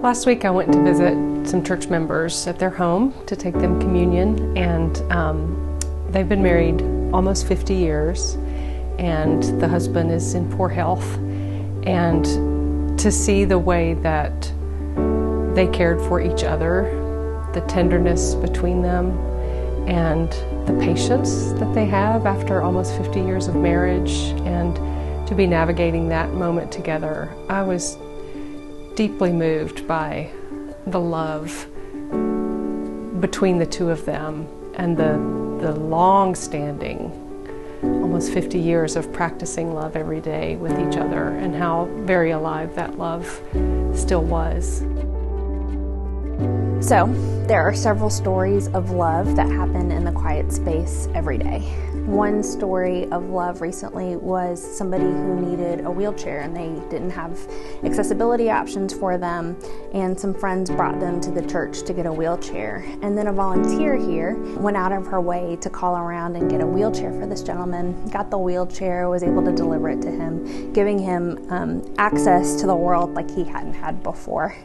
Last week I went to visit some church members at their home to take them communion, and they've been married almost 50 years, and the husband is in poor health. And to see the way that they cared for each other, the tenderness between them, and the patience that they have after almost 50 years of marriage, and to be navigating that moment together, I was deeply moved by the love between the two of them and the long-standing, almost 50 years of practicing love every day with each other, and how very alive that love still was. So, there are several stories of love that happen in the quiet space every day. One story of love recently was somebody who needed a wheelchair and they didn't have accessibility options for them, and some friends brought them to the church to get a wheelchair. And then a volunteer here went out of her way to call around and get a wheelchair for this gentleman, got the wheelchair, was able to deliver it to him, giving him access to the world like he hadn't had before.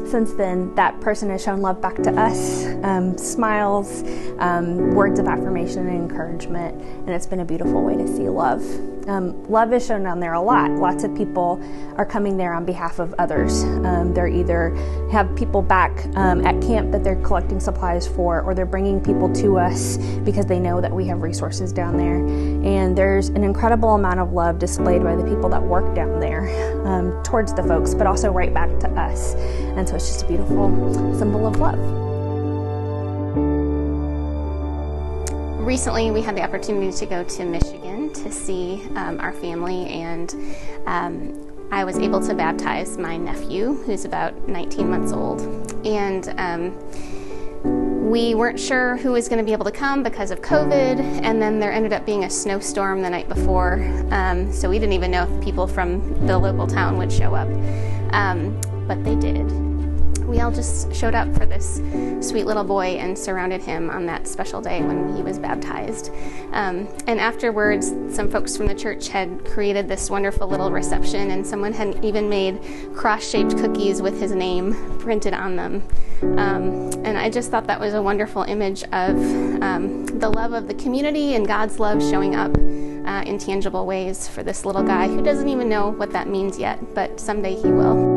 Since then, that person has shown love back to us, smiles, words of affirmation and encouragement, and it's been a beautiful way to see love. Love is shown down there a lot. Lots of people are coming there on behalf of others. They're either have people back at camp that they're collecting supplies for, or they're bringing people to us because they know that we have resources down there. And there's an incredible amount of love displayed by the people that work down there towards the folks, but also right back to us. And so it's just a beautiful symbol of love. Recently, we had the opportunity to go to Michigan to see our family, and I was able to baptize my nephew, who's about 19 months old. And we weren't sure who was going to be able to come because of COVID, and then there ended up being a snowstorm the night before, so we didn't even know if people from the local town would show up, but they did. We all just showed up for this sweet little boy and surrounded him on that special day when he was baptized. And afterwards, some folks from the church had created this wonderful little reception, and someone had even made cross-shaped cookies with his name printed on them. And I just thought that was a wonderful image of the love of the community and God's love showing up in tangible ways for this little guy who doesn't even know what that means yet, but someday he will.